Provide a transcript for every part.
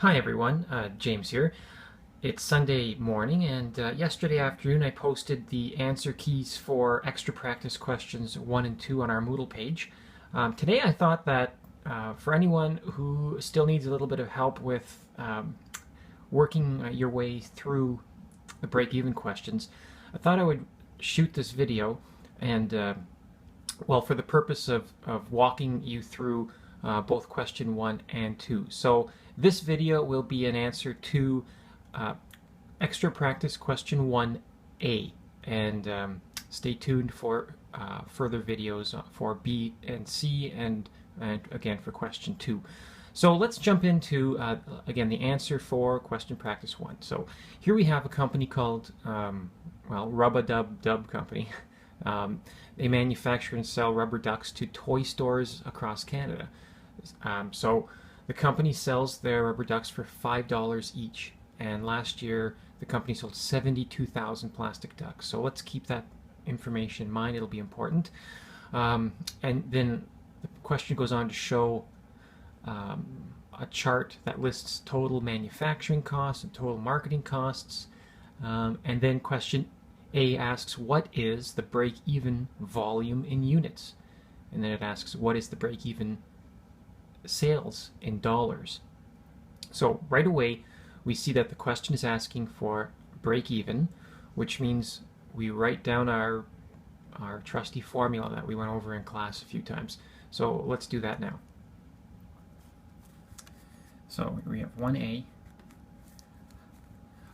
Hi everyone, James here. It's Sunday morning, and yesterday afternoon I posted the answer keys for extra practice questions 1 and 2 on our Moodle page. Today I thought that for anyone who still needs a little bit of help with working your way through the break-even questions, I thought I would shoot this video and, well, for the purpose of walking you through both question 1 and 2. So this video will be an answer to extra practice question 1A, and stay tuned for further videos for B and C, and again for question 2. So let's jump into again the answer for question practice 1. So here we have a company called Rub-a-Dub Company. They manufacture and sell rubber ducks to toy stores across Canada. So the company sells their rubber ducks for $5 each, and last year the company sold 72,000 plastic ducks. So let's keep that information in mind, it'll be important. And then the question goes on to show a chart that lists total manufacturing costs and total marketing costs. And then question A asks, what is the break-even volume in units? And then it asks, what is the break-even sales in dollars? So right away we see that the question is asking for break-even, which means we write down our trusty formula that we went over in class a few times. So let's do that now. So we have 1A.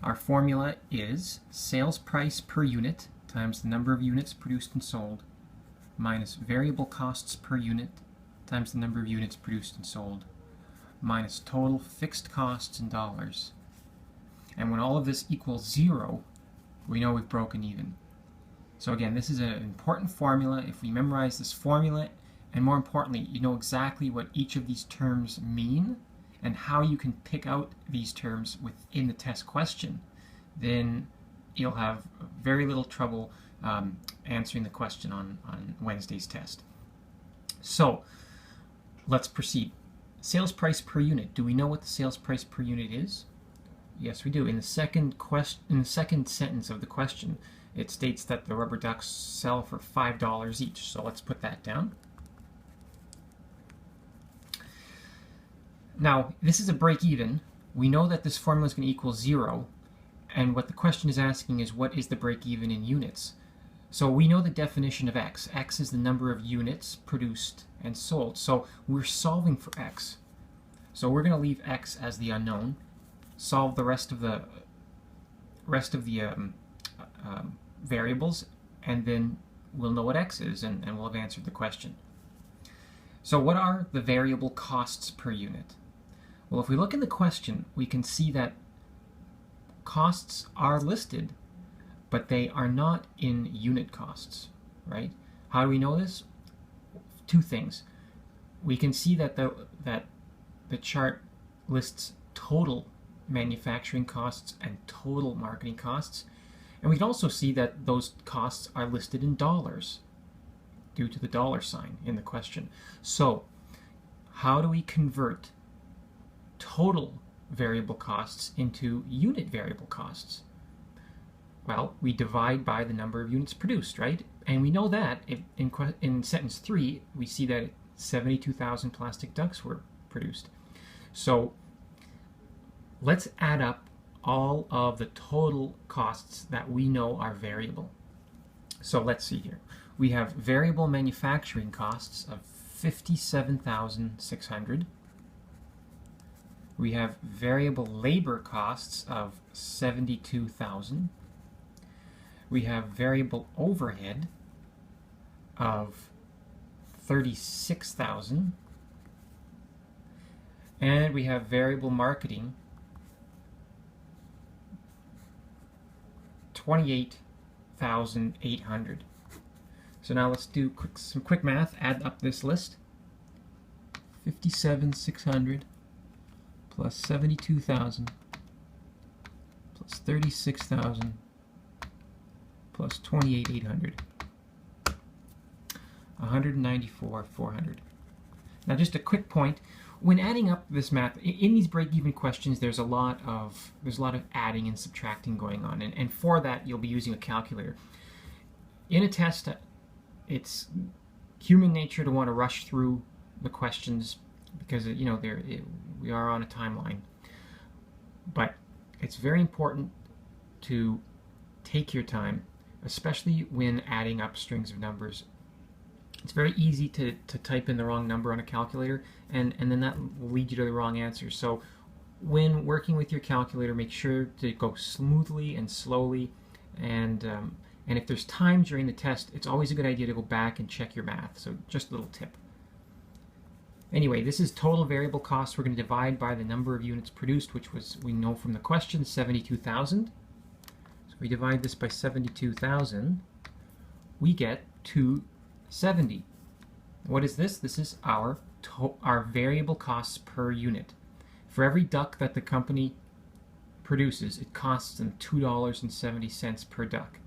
Our formula is sales price per unit times the number of units produced and sold minus variable costs per unit times the number of units produced and sold minus total fixed costs in dollars. And when all of this equals 0, we know we've broken even. So again, this is an important formula. If we memorize this formula, and more importantly, you know exactly what each of these terms mean and how you can pick out these terms within the test question, then you'll have very little trouble answering the question on Wednesday's test. So let's proceed. Sales price per unit. Do we know what the sales price per unit is? Yes, we do. In the second sentence of the question, it states that the rubber ducks sell for $5 each. So let's put that down. Now, this is a break-even. We know that this formula is going to equal 0, and what the question is asking is what is the break-even in units? So we know the definition of X. X is the number of units produced and sold. So we're solving for X. So we're going to leave X as the unknown, solve the rest of the variables, and then we'll know what X is, and we'll have answered the question. So what are the variable costs per unit? Well, if we look in the question, we can see that costs are listed, but they are not in unit costs, right? How do we know this? Two things. We can see that the chart lists total manufacturing costs and total marketing costs, and we can also see that those costs are listed in dollars due to the dollar sign in the question. So how do we convert total variable costs into unit variable costs? Well, we divide by the number of units produced, right? And we know that in sentence 3, we see that 72,000 plastic ducks were produced. So let's add up all of the total costs that we know are variable. So let's see here. We have variable manufacturing costs of 57,600. We have variable labor costs of 72,000. We have variable overhead of 36,000. And we have variable marketing 28,800. So now let's do some quick math. Add up this list. 57,600 plus 72,000 plus 36,000 plus 28,800. 194,400. Now just a quick point. when adding up this math, in these break-even questions, there's a lot of adding and subtracting going on, and for that you'll be using a calculator. In a test, it's human nature to want to rush through the questions because we are on a timeline. But it's very important to take your time, especially when adding up strings of numbers. It's very easy to type in the wrong number on a calculator, and then that will lead you to the wrong answer. So when working with your calculator, make sure to go smoothly and slowly, and if there's time during the test, it's always a good idea to go back and check your math. So just a little tip. Anyway, this is total variable costs. We're going to divide by the number of units produced, which we know from the question, 72,000. So we divide this by 72,000, we get 270. What is this? This is our variable costs per unit. For every duck that the company produces, it costs them $2.70 per duck.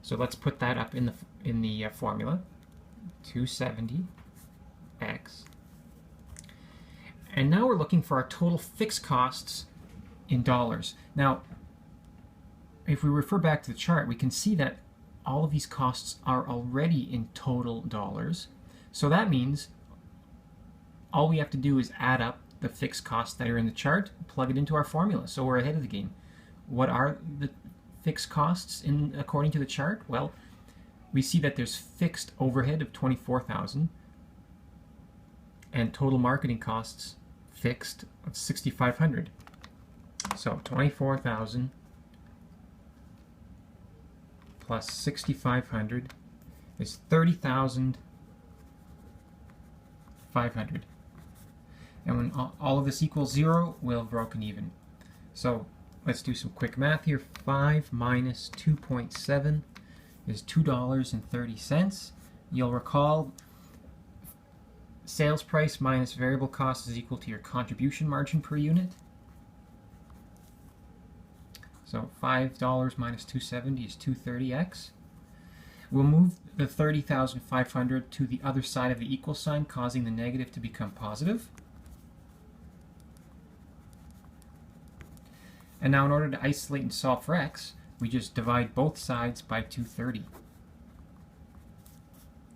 So let's put that up in the formula. 270x. And now we're looking for our total fixed costs in dollars. Now, if we refer back to the chart, we can see that all of these costs are already in total dollars. So that means all we have to do is add up the fixed costs that are in the chart, plug it into our formula. So we're ahead of the game. What are the fixed costs according to the chart? Well, we see that there's fixed overhead of 24,000 and total marketing costs fixed of 6,500. So 24,000 plus 6,500 is 30,500. And when all of this equals 0, we'll have broken even. So let's do some quick math here. 5 minus 2.7 is $2.30. You'll recall sales price minus variable cost is equal to your contribution margin per unit. So $5 minus 270 is 230x. We'll move the 30,500 to the other side of the equal sign, causing the negative to become positive. And now in order to isolate and solve for x, we just divide both sides by 230.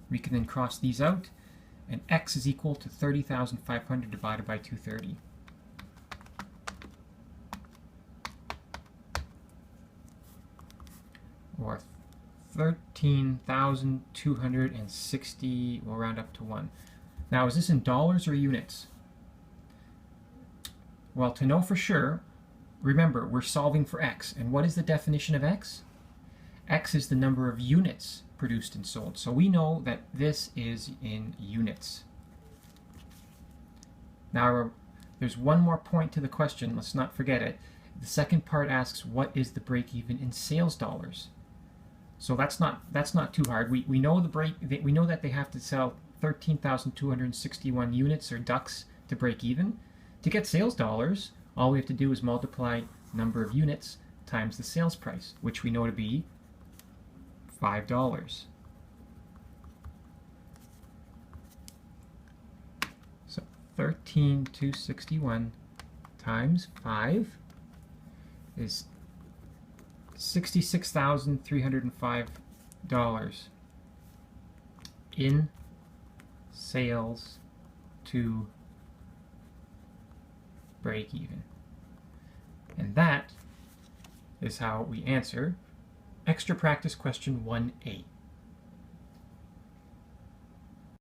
We can then cross these out, and x is equal to 30,500 divided by 230. Or 13,260, we'll round up to 1. Now, is this in dollars or units? Well, to know for sure, remember, we're solving for x. And what is the definition of x? X is the number of units produced and sold. So we know that this is in units. Now, there's one more point to the question. Let's not forget it. The second part asks, what is the break-even in sales dollars? So that's not too hard. We know we know that they have to sell 13,261 units or ducks to break even. To get sales dollars, all we have to do is multiply number of units times the sales price, which we know to be $5. So 13,261 times 5 is $66,305 in sales to break even. And that is how we answer extra practice question 1A.